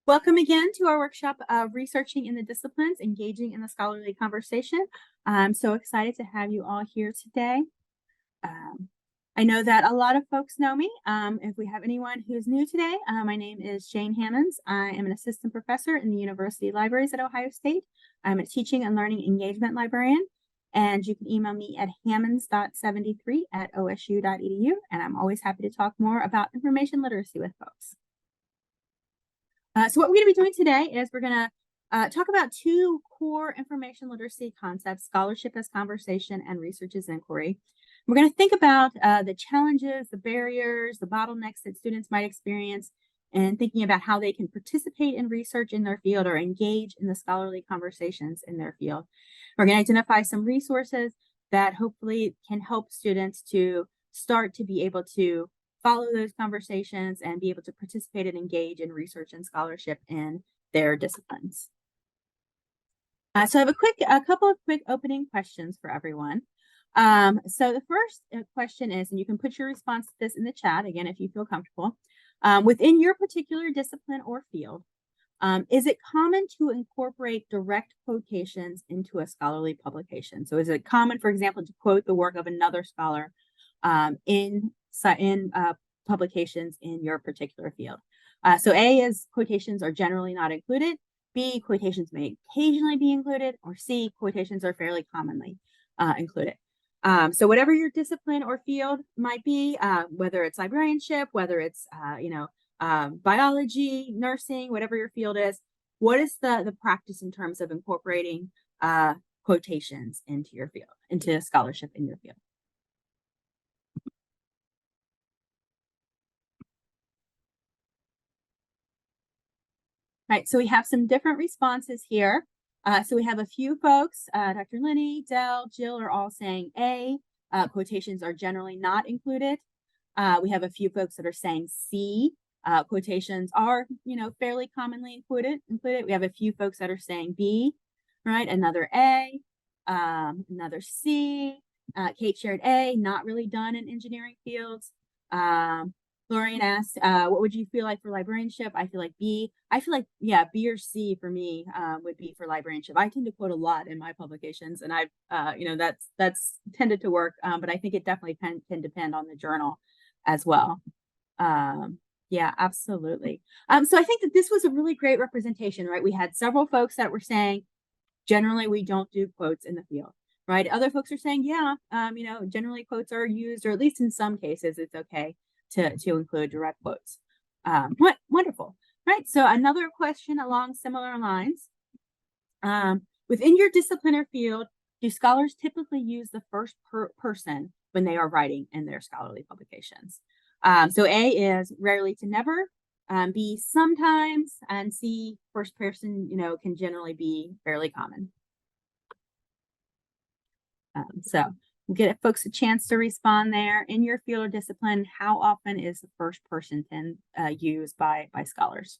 Welcome again to our workshop of Researching in the Disciplines, Engaging in the Scholarly Conversation. I'm so excited to have you all here today. I know that a lot of folks know me. If we have anyone who's new today, my name is Jane Hammonds. I am an assistant professor in the University Libraries at Ohio State. I'm a teaching and learning engagement librarian, and you can email me at hammonds.73@osu.edu, and I'm always happy to talk more about information literacy with folks. So what we're going to be doing today is we're going to talk about two core information literacy concepts: scholarship as conversation and research as inquiry. We're going to think about the challenges, the barriers, the bottlenecks that students might experience, and thinking about how they can participate in research in their field or engage in the scholarly conversations in their field. We're going to identify some resources that hopefully can help students to start to be able to follow those conversations and be able to participate and engage in research and scholarship in their disciplines. So I have a couple of quick opening questions for everyone. So the first question is, and you can put your response to this in the chat again if you feel comfortable, within your particular discipline or field, is it common to incorporate direct quotations into a scholarly publication? So is it common, for example, to quote the work of another scholar in publications in your particular field? So A is quotations are generally not included. B, quotations may occasionally be included. Or C, quotations are fairly commonly included. So whatever your discipline or field might be, whether it's librarianship, whether it's biology, nursing, whatever your field is, what is the practice in terms of incorporating quotations into your field, into scholarship in your field? Right, so we have some different responses here. So we have a few folks, Dr. Linney, Dell, Jill are all saying A, quotations are generally not included. We have a few folks that are saying C, quotations are, fairly commonly included. We have a few folks that are saying B, right? Another A, another C. Kate shared A, not really done in engineering fields. Lorian asked, what would you feel like for librarianship? I feel like B. I feel like, yeah, B or C for me would be for librarianship. I tend to quote a lot in my publications, and I've, that's tended to work, but I think it definitely can depend on the journal as well. Yeah, absolutely. So I think that this was a really great representation, right? We had several folks that were saying, generally, we don't do quotes in the field, right? Other folks are saying, yeah, generally quotes are used, or at least in some cases, it's okay to include direct quotes. Wonderful, right? So another question along similar lines. Within your discipline or field, do scholars typically use the first person when they are writing in their scholarly publications? So A is rarely to never, B sometimes, and C, first person, can generally be fairly common. So we'll get folks a chance to respond there. In your field or discipline, how often is the first person used by scholars?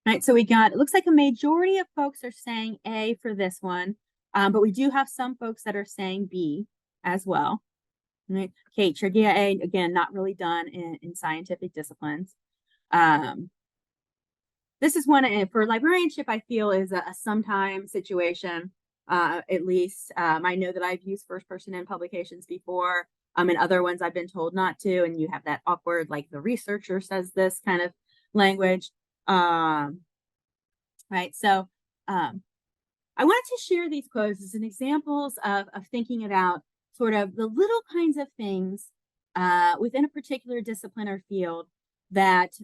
Right, so it looks like a majority of folks are saying A for this one, but we do have some folks that are saying B as well. Right, Kate, Trivia A, again, not really done in scientific disciplines. This is one for librarianship, I feel is a sometime situation. At least I know that I've used first person in publications before. And other ones I've been told not to, and you have that awkward, like the researcher says this kind of language. Right, so I wanted to share these quotes as an examples of thinking about sort of the little kinds of things within a particular discipline or field that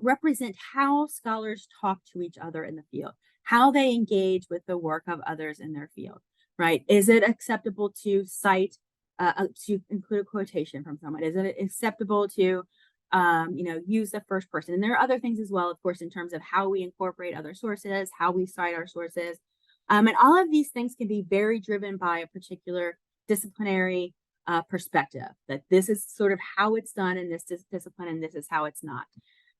represent how scholars talk to each other in the field, how they engage with the work of others in their field, right? Is it acceptable to cite, to include a quotation from someone? Is it acceptable to, use the first person? And there are other things as well, of course, in terms of how we incorporate other sources, how we cite our sources. And all of these things can be very driven by a particular disciplinary perspective, that this is sort of how it's done in this discipline and this is how it's not.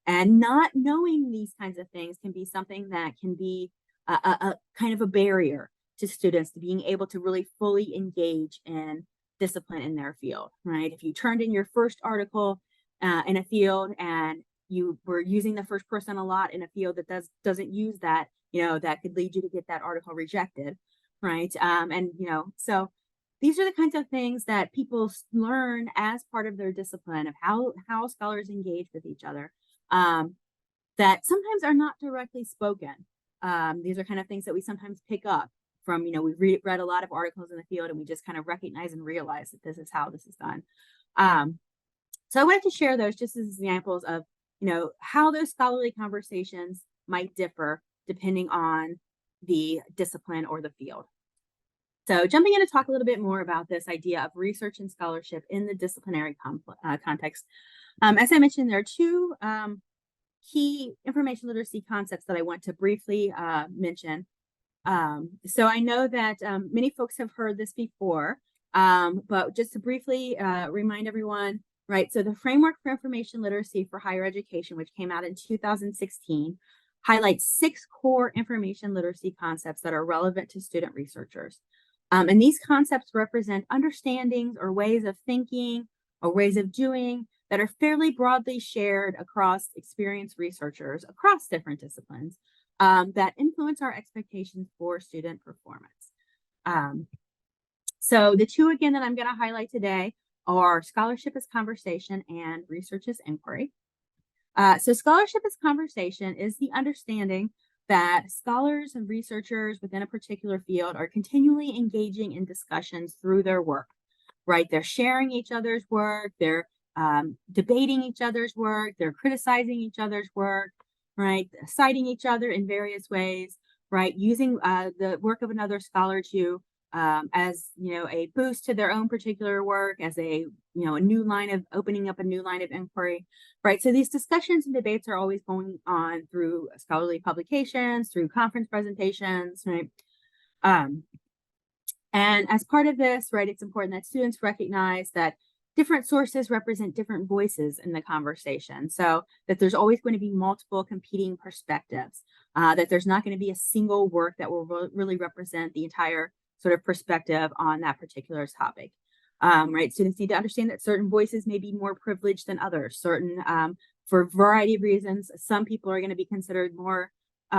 And not knowing these kinds of things can be something that can be a kind of a barrier to students to being able to really fully engage in discipline in their field, right? If you turned in your first article in a field and you were using the first person a lot in a field that doesn't use that, that could lead you to get that article rejected, right? So these are the kinds of things that people learn as part of their discipline of how scholars engage with each other, that sometimes are not directly spoken. These are kind of things that we sometimes pick up from, we read a lot of articles in the field and we just kind of recognize and realize that this is how this is done. So I wanted to share those just as examples of, how those scholarly conversations might differ depending on the discipline or the field. So jumping in to talk a little bit more about this idea of research and scholarship in the disciplinary context. As I mentioned, there are two key information literacy concepts that I want to briefly mention. So I know that many folks have heard this before, but just to briefly remind everyone, right? So the Framework for Information Literacy for Higher Education, which came out in 2016, highlights 6 core information literacy concepts that are relevant to student researchers. And these concepts represent understandings or ways of thinking or ways of doing that are fairly broadly shared across experienced researchers across different disciplines that influence our expectations for student performance. So the two, again, that I'm going to highlight today are scholarship as conversation and research as inquiry. So scholarship as conversation is the understanding that scholars and researchers within a particular field are continually engaging in discussions through their work, right? They're sharing each other's work, they're debating each other's work, they're criticizing each other's work, right? Citing each other in various ways, right? Using the work of another scholar to as a boost to their own particular work, as a new line of opening up a new line of inquiry, right? So these discussions and debates are always going on through scholarly publications, through conference presentations, right? And as part of this, right, it's important that students recognize that different sources represent different voices in the conversation. So that there's always going to be multiple competing perspectives, that there's not going to be a single work that will really represent the entire sort of perspective on that particular topic. Right, students need to understand that certain voices may be more privileged than others. For a variety of reasons, some people are going to be considered more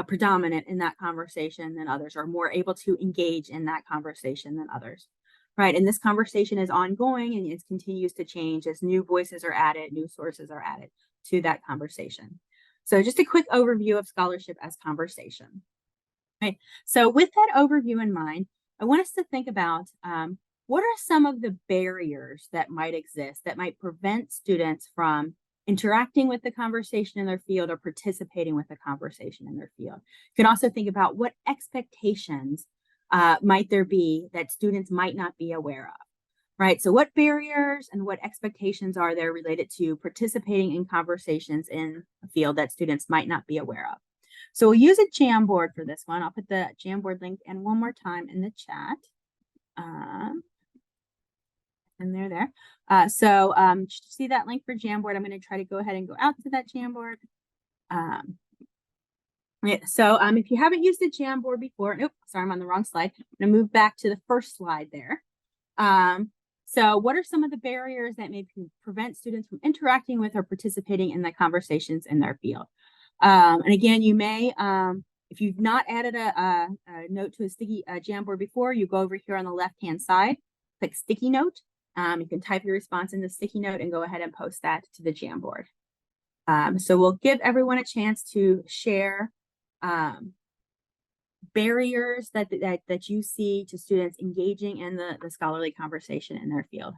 predominant in that conversation than others, or more able to engage in that conversation than others. Right, and this conversation is ongoing and it continues to change as new voices are added, new sources are added to that conversation. So just a quick overview of scholarship as conversation. Right, so with that overview in mind, I want us to think about what are some of the barriers that might exist that might prevent students from interacting with the conversation in their field or participating with the conversation in their field. You can also think about what expectations might there be that students might not be aware of, right? So what barriers and what expectations are there related to participating in conversations in a field that students might not be aware of? So we'll use a Jamboard for this one. I'll put the Jamboard link in one more time in the chat. And there. So see that link for Jamboard? I'm going to try to go ahead and go out to that Jamboard. So if you haven't used the Jamboard before, nope, sorry, I'm on the wrong slide. I'm going to move back to the first slide there. So what are some of the barriers that may prevent students from interacting with or participating in the conversations in their field? And again, you may, if you've not added a note to a sticky Jamboard before, you go over here on the left-hand side, click sticky note. You can type your response in the sticky note and go ahead and post that to the Jamboard. So we'll give everyone a chance to share barriers that you see to students engaging in the scholarly conversation in their field.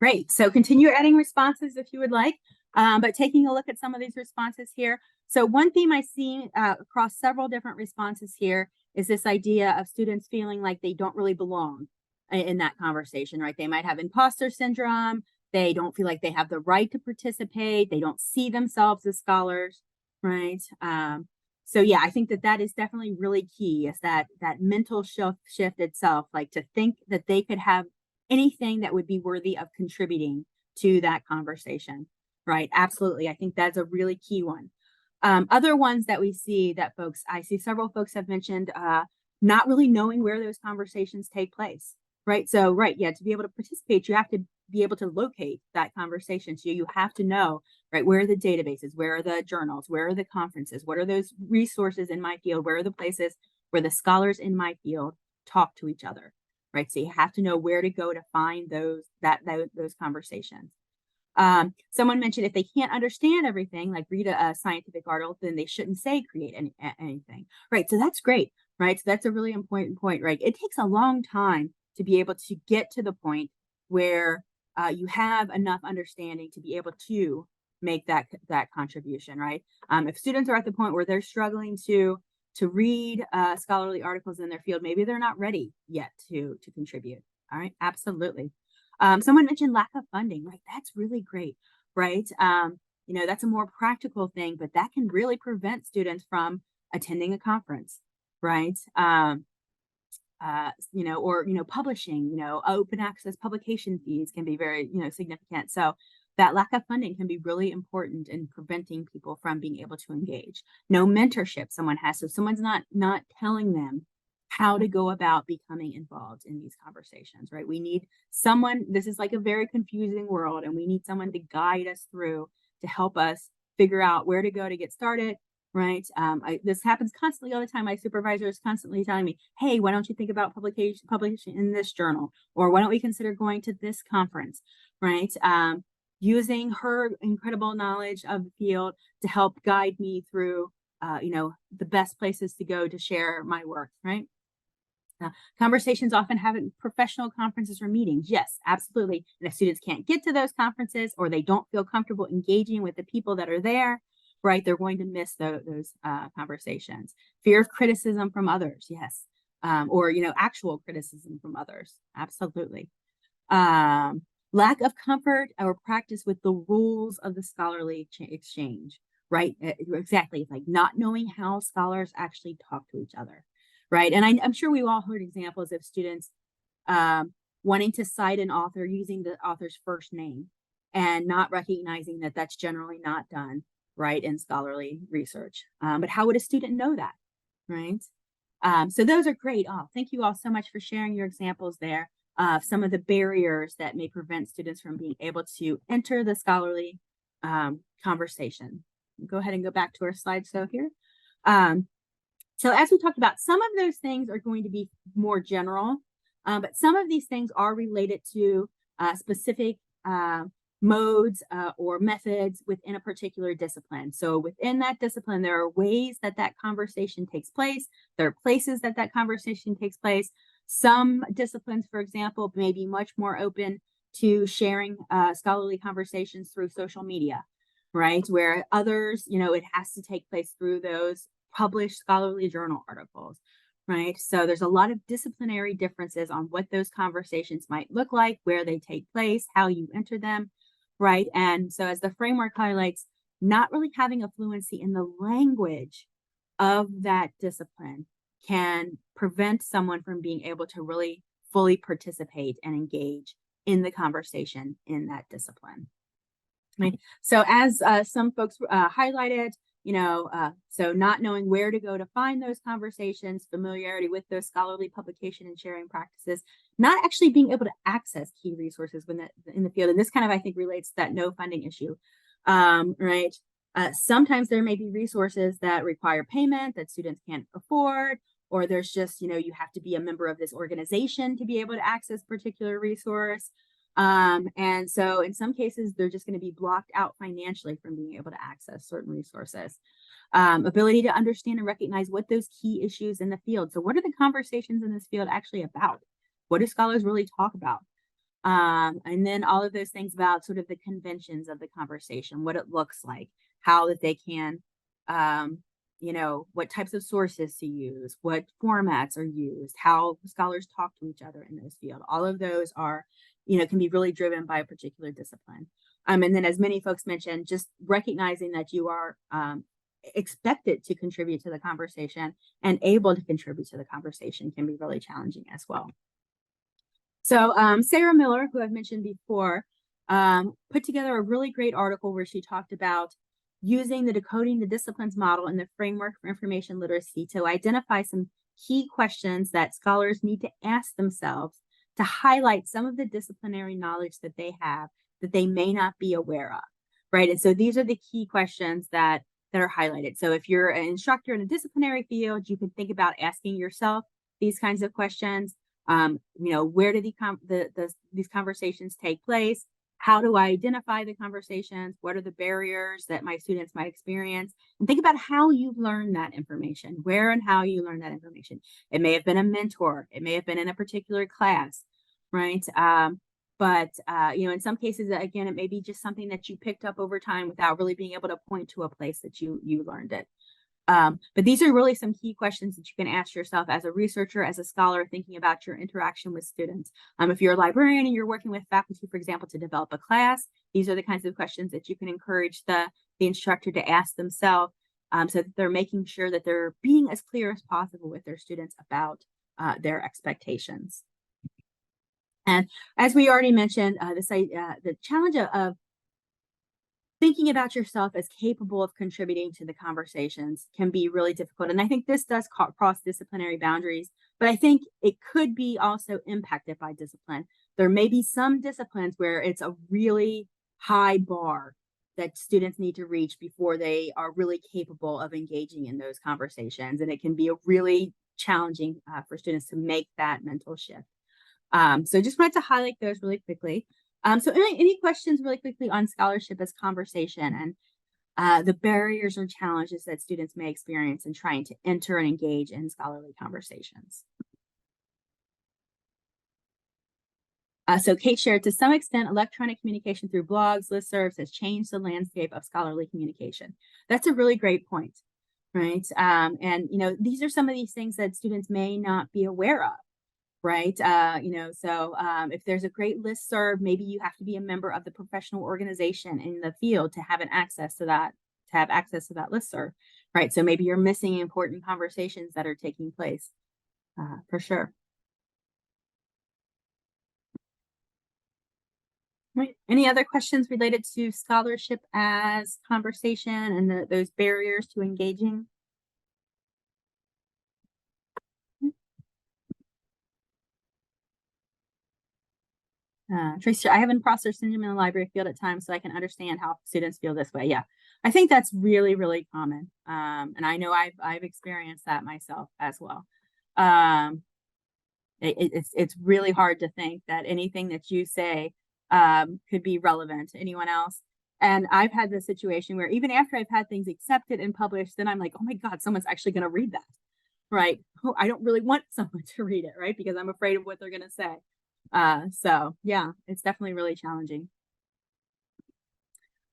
Great. So continue adding responses if you would like, but taking a look at some of these responses here. So one theme I see across several different responses here is this idea of students feeling like they don't really belong in that conversation, right? They might have imposter syndrome. They don't feel like they have the right to participate. They don't see themselves as scholars, right? So yeah, I think that that is definitely really key, is that mental shift itself, like to think that they could have anything that would be worthy of contributing to that conversation, right? Absolutely. I think that's a really key one. Other ones that we see that I see several folks have mentioned not really knowing where those conversations take place, right? So, right, yeah, to be able to participate, you have to be able to locate that conversation. So you have to know, right, where are the databases, where are the journals, where are the conferences, what are those resources in my field, where are the places where the scholars in my field talk to each other, right? So you have to know where to go to find those conversations. Someone mentioned if they can't understand everything, like read a scientific article, then they shouldn't say create anything, right? So that's great, right? So that's a really important point, right? It takes a long time to be able to get to the point where you have enough understanding to be able to make that contribution, right? If students are at the point where they're struggling to read scholarly articles in their field, maybe they're not ready yet to contribute. All right, absolutely. Someone mentioned lack of funding, right? That's really great, right? That's a more practical thing, but that can really prevent students from attending a conference, right? Publishing, open access publication fees can be very, significant. So that lack of funding can be really important in preventing people from being able to engage. No mentorship someone has, so someone's not telling them how to go about becoming involved in these conversations, right? We need someone, this is like a very confusing world, and we need someone to guide us through, to help us figure out where to go to get started, right? This happens constantly all the time. My supervisor is constantly telling me, hey, why don't you think about publication in this journal? Or why don't we consider going to this conference, right? Using her incredible knowledge of the field to help guide me through, the best places to go to share my work, right? Conversations often happen at professional conferences or meetings. Yes, absolutely. And if students can't get to those conferences, or they don't feel comfortable engaging with the people that are there, right, they're going to miss those conversations. Fear of criticism from others. Yes. Or, actual criticism from others. Absolutely. Lack of comfort or practice with the rules of the scholarly exchange, right? Exactly. It's like not knowing how scholars actually talk to each other, right? And I'm sure we've all heard examples of students wanting to cite an author using the author's first name and not recognizing that that's generally not done, right, in scholarly research. But how would a student know that, right? So those are great. Oh, thank you all so much for sharing your examples there of some of the barriers that may prevent students from being able to enter the scholarly conversation. Go ahead and go back to our slideshow here. So as we talked about, some of those things are going to be more general, but some of these things are related to specific modes or methods within a particular discipline. So within that discipline, there are ways that conversation takes place. There are places that conversation takes place. Some disciplines, for example, may be much more open to sharing scholarly conversations through social media, right? Where others, it has to take place through those published scholarly journal articles, right? So there's a lot of disciplinary differences on what those conversations might look like, where they take place, how you enter them, right? And so as the framework highlights, not really having a fluency in the language of that discipline can prevent someone from being able to really fully participate and engage in the conversation in that discipline. Right. So as some folks highlighted, so not knowing where to go to find those conversations, familiarity with those scholarly publication and sharing practices, not actually being able to access key resources in the field. And this kind of, I think, relates to that no funding issue, right? Sometimes there may be resources that require payment that students can't afford, or there's just, you have to be a member of this organization to be able to access particular resource. And so in some cases, they're just going to be blocked out financially from being able to access certain resources. Ability to understand and recognize what those key issues in the field. So what are the conversations in this field actually about? What do scholars really talk about? And then all of those things about sort of the conventions of the conversation, what it looks like, how that they can, um, what types of sources to use, what formats are used, how scholars talk to each other in those fields. All of those are, can be really driven by a particular discipline. And then, as many folks mentioned, just recognizing that you are expected to contribute to the conversation and able to contribute to the conversation can be really challenging as well. So Sarah Miller, who I've mentioned before, put together a really great article where she talked about using the Decoding the Disciplines model in the framework for information literacy to identify some key questions that scholars need to ask themselves to highlight some of the disciplinary knowledge that they have that they may not be aware of, right? And so these are the key questions that are highlighted. So if you're an instructor in a disciplinary field, you can think about asking yourself these kinds of questions. Where do these conversations take place? How do I identify the conversations? What are the barriers that my students might experience? And think about how you've learned that information, where and how you learned that information. It may have been a mentor. It may have been in a particular class, right? But in some cases, again, it may be just something that you picked up over time without really being able to point to a place that you learned it. But these are really some key questions that you can ask yourself as a researcher, as a scholar, thinking about your interaction with students. If you're a librarian and you're working with faculty, for example, to develop a class, these are the kinds of questions that you can encourage the instructor to ask themselves, so that they're making sure that they're being as clear as possible with their students about their expectations. And as we already mentioned, the challenge of thinking about yourself as capable of contributing to the conversations can be really difficult. And I think this does cross disciplinary boundaries, but I think it could be also impacted by discipline. There may be some disciplines where it's a really high bar that students need to reach before they are really capable of engaging in those conversations. And it can be a really challenging for students to make that mental shift. So just wanted to highlight those really quickly. So any questions really quickly on scholarship as conversation and the barriers or challenges that students may experience in trying to enter and engage in scholarly conversations? So Kate shared, to some extent, electronic communication through blogs, listservs has changed the landscape of scholarly communication. That's a really great point, right? And these are some of these things that students may not be aware of. Right. So if there's a great listserv, maybe you have to be a member of the professional organization in the field to have access to that listserv. Right. So maybe you're missing important conversations that are taking place for sure. Right. Any other questions related to scholarship as conversation and those barriers to engaging? Tracy, I have imposter syndrome in the library field at times, so I can understand how students feel this way. Yeah, I think that's really, really common. And I know I've experienced that myself as well. It's really hard to think that anything that you say could be relevant to anyone else. And I've had this situation where even after I've had things accepted and published, then I'm like, oh my God, someone's actually going to read that, right? Oh, I don't really want someone to read it, right? Because I'm afraid of what they're going to say. So yeah, it's definitely really challenging.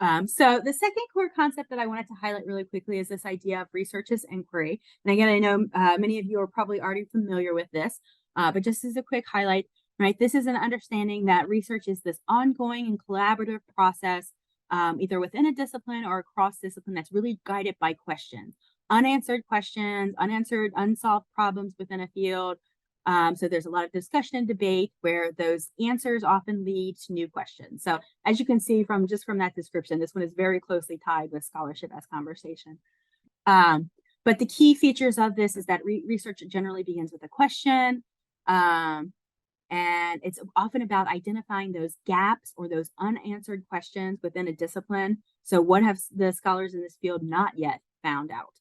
So the second core concept that I wanted to highlight really quickly is this idea of research as inquiry. And again, I know many of you are probably already familiar with this, but just as a quick highlight, right? This is an understanding that research is this ongoing and collaborative process, either within a discipline or across discipline, that's really guided by questions, unanswered questions, unsolved problems within a field. So there's a lot of discussion and debate where those answers often lead to new questions. So as you can see from that description, this one is very closely tied with scholarship as conversation. But the key features of this is that research generally begins with a question. And it's often about identifying those gaps or those unanswered questions within a discipline. So what have the scholars in this field not yet found out,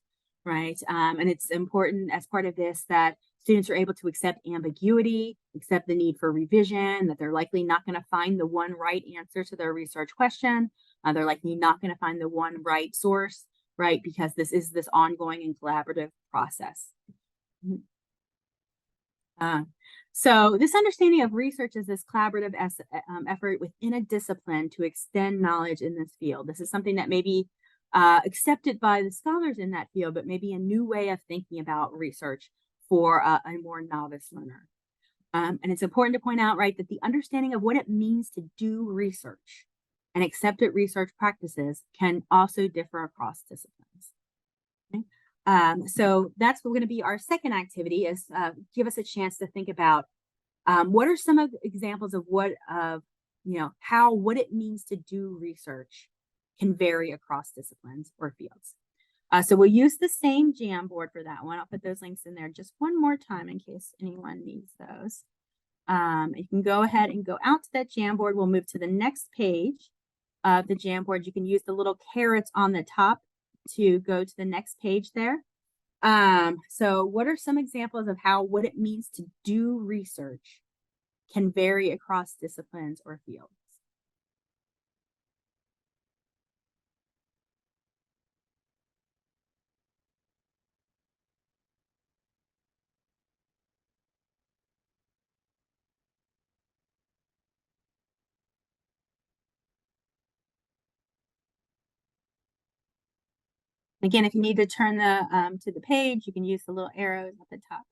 right? And it's important as part of this that students are able to accept ambiguity, accept the need for revision, that they're likely not going to find the one right answer to their research question. They're likely not going to find the one right source, right? Because this is this ongoing and collaborative process. So this understanding of research is this collaborative effort within a discipline to extend knowledge in this field. This is something that may be accepted by the scholars in that field, but maybe a new way of thinking about research for a more novice learner. And it's important to point out, right, that the understanding of what it means to do research and accepted research practices can also differ across disciplines. Okay? So that's going to be our second activity, is give us a chance to think about what are some of the examples of how what it means to do research can vary across disciplines or fields. So we'll use the same Jamboard for that one. I'll put those links in there just one more time in case anyone needs those. You can go ahead and go out to that Jamboard. We'll move to the next page of the Jamboard. You can use the little carrots on the top to go to the next page there. So what are some examples of how what it means to do research can vary across disciplines or fields? Again, if you need to turn to the page, you can use the little arrows at the top.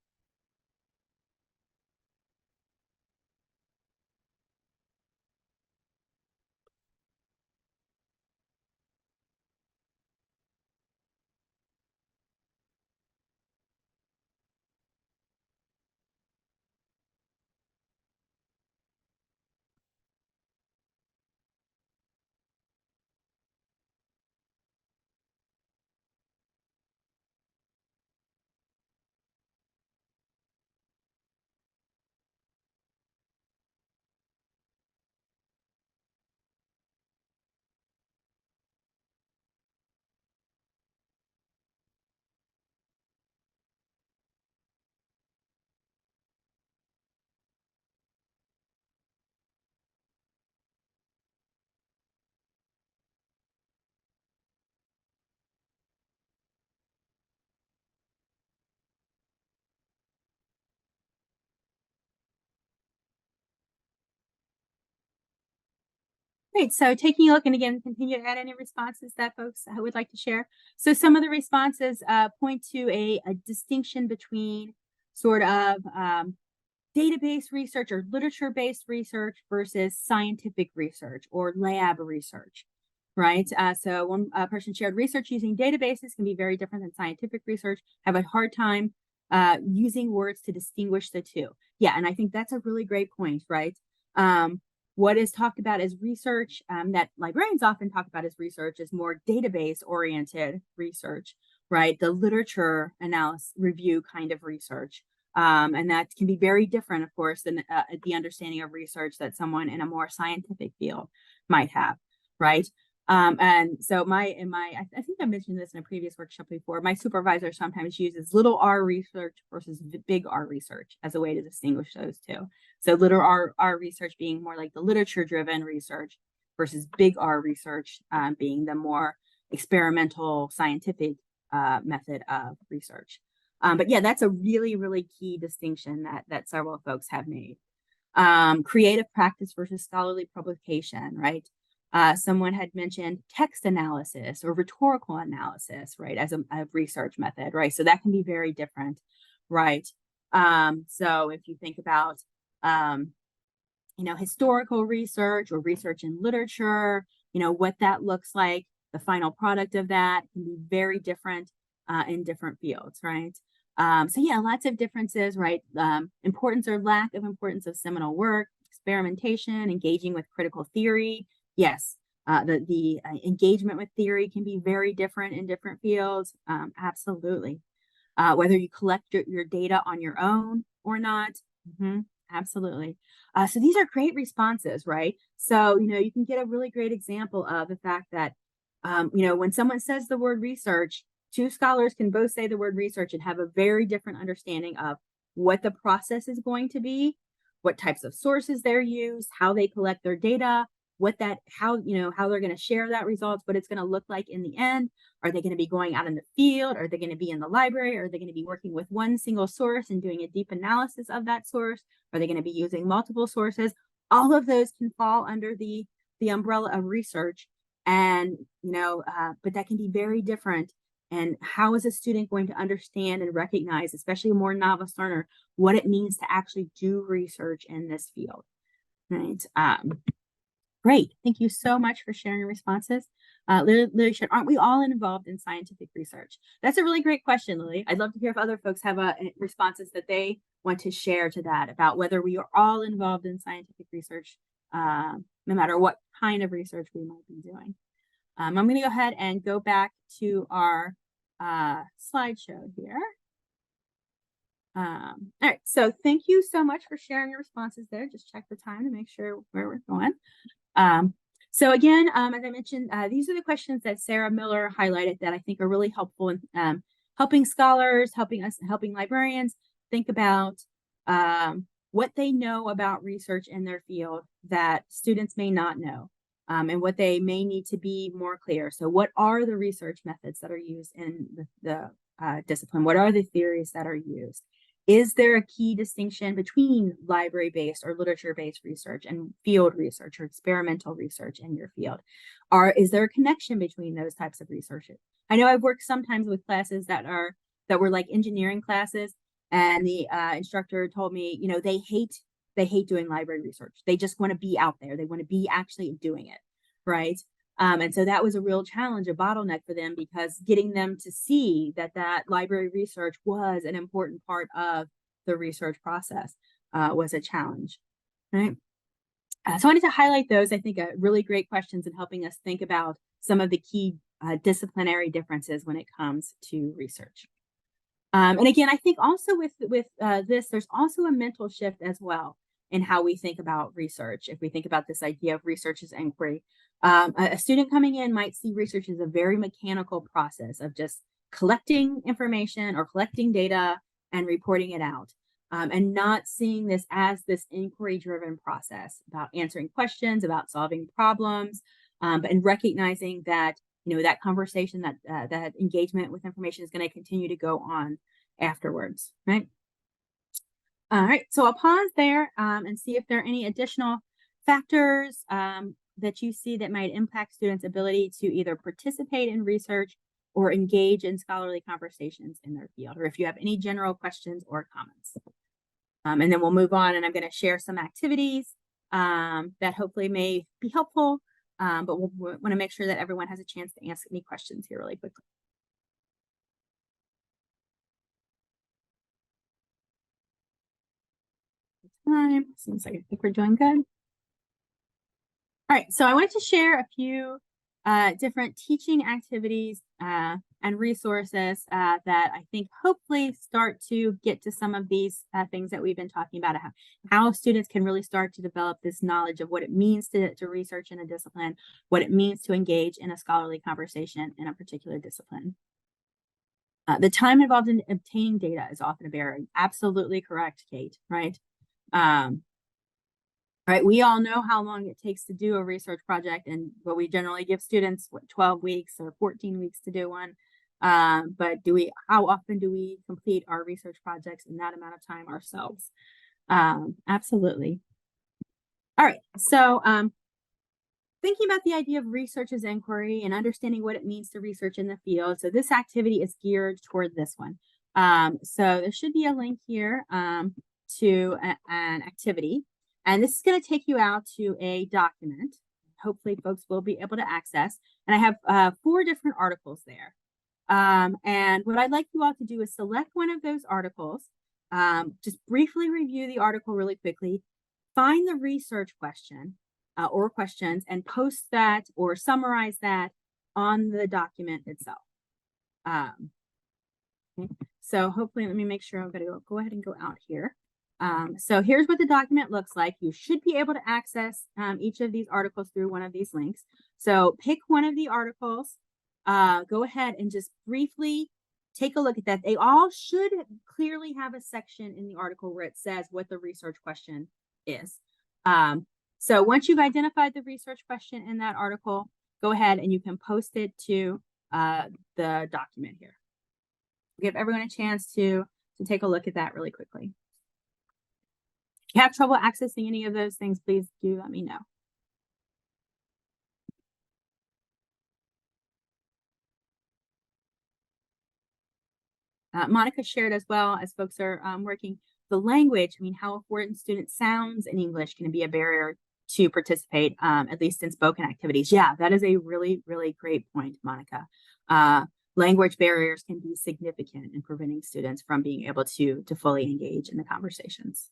Great. So taking a look, and again, continue to add any responses that folks would like to share. So some of the responses point to a distinction between sort of database research or literature-based research versus scientific research or lab research, right? So one person shared research using databases can be very different than scientific research. Have a hard time using words to distinguish the two. Yeah, and I think that's a really great point, right? What is talked about as research that librarians often talk about as research is more database-oriented research, right? The literature analysis review kind of research. And that can be very different, of course, than the understanding of research that someone in a more scientific field might have, right? And so I think I mentioned this in a previous workshop before, my supervisor sometimes uses little r research versus big R research as a way to distinguish those two. So little r research being more like the literature-driven research versus big R research being the more experimental scientific method of research. But yeah, that's a really, really key distinction that several folks have made. Creative practice versus scholarly publication, right? Someone had mentioned text analysis or rhetorical analysis, right, as a research method, right? So that can be very different, right? So if you think about, historical research or research in literature, what that looks like, the final product of that can be very different in different fields, right? So yeah, lots of differences, right? Importance or lack of importance of seminal work, experimentation, engaging with critical theory. Yes, the engagement with theory can be very different in different fields. Absolutely. Whether you collect your data on your own or not. Absolutely. So these are great responses, right? So, you can get a really great example of the fact that, when someone says the word research, two scholars can both say the word research and have a very different understanding of what the process is going to be, what types of sources they're used, how they collect their data, how they're going to share that results, what it's going to look like in the end. Are they going to be going out in the field? Are they going to be in the library? Are they going to be working with one single source and doing a deep analysis of that source? Are they going to be using multiple sources? All of those can fall under the umbrella of research. And, but that can be very different. And how is a student going to understand and recognize, especially a more novice learner, what it means to actually do research in this field? Right. Great. Thank you so much for sharing your responses. Lily said, aren't we all involved in scientific research? That's a really great question, Lily. I'd love to hear if other folks have responses that they want to share to that about whether we are all involved in scientific research, no matter what kind of research we might be doing. I'm going to go ahead and go back to our slideshow here. All right, so thank you so much for sharing your responses there. Just check the time to make sure where we're going. So again, as I mentioned, these are the questions that Sarah Miller highlighted that I think are really helpful in helping scholars, helping librarians think about what they know about research in their field that students may not know, and what they may need to be more clear. So what are the research methods that are used in the discipline? What are the theories that are used? Is there a key distinction between library-based or literature-based research and field research or experimental research in your field? Is there a connection between those types of research? I know I've worked sometimes with classes that were like engineering classes, and the instructor told me, they hate doing library research. They just want to be out there. They want to be actually doing it, right? And so that was a real challenge, a bottleneck for them, because getting them to see that library research was an important part of the research process was a challenge, right? So I wanted to highlight those, I think, really great questions in helping us think about some of the key disciplinary differences when it comes to research. And again, I think also with this, there's also a mental shift as well in how we think about research. If we think about this idea of research as inquiry, a student coming in might see research as a very mechanical process of just collecting information or collecting data and reporting it out, and not seeing this as this inquiry-driven process about answering questions, about solving problems, and recognizing that that conversation, that engagement with information is going to continue to go on afterwards, right? All right, so I'll pause there and see if there are any additional factors that you see that might impact students' ability to either participate in research or engage in scholarly conversations in their field, or if you have any general questions or comments. And then we'll move on, and I'm going to share some activities that hopefully may be helpful, but we'll want to make sure that everyone has a chance to ask any questions here really quickly. Time seems like I think we're doing good. All right, so I wanted to share a few different teaching activities and resources that I think hopefully start to get to some of these things that we've been talking about, how students can really start to develop this knowledge of what it means to research in a discipline, what it means to engage in a scholarly conversation in a particular discipline. The time involved in obtaining data is often a barrier. Absolutely correct, Kate, right? Right, we all know how long it takes to do a research project, and what we generally give students 12 weeks or 14 weeks to do one. But how often do we complete our research projects in that amount of time ourselves? Absolutely. All right, so thinking about the idea of research as inquiry and understanding what it means to research in the field. So this activity is geared toward this one. So there should be a link here to an activity. And this is going to take you out to a document. Hopefully folks will be able to access. And I have 4 different articles there. And what I'd like you all to do is select one of those articles, just briefly review the article really quickly, find the research question or questions, and post that or summarize that on the document itself. Okay. So hopefully, let me make sure I'm going to go ahead and go out here. So here's what the document looks like. You should be able to access each of these articles through one of these links. So pick one of the articles, go ahead and just briefly take a look at that. They all should clearly have a section in the article where it says what the research question is. So once you've identified the research question in that article, go ahead and you can post it to the document here. Give everyone a chance to take a look at that really quickly. If you have trouble accessing any of those things, please do let me know. Monica shared as well, as folks are working the language. I mean, how important student sounds in English can be a barrier to participate, at least in spoken activities. Yeah, that is a really, really great point, Monica. Language barriers can be significant in preventing students from being able to fully engage in the conversations.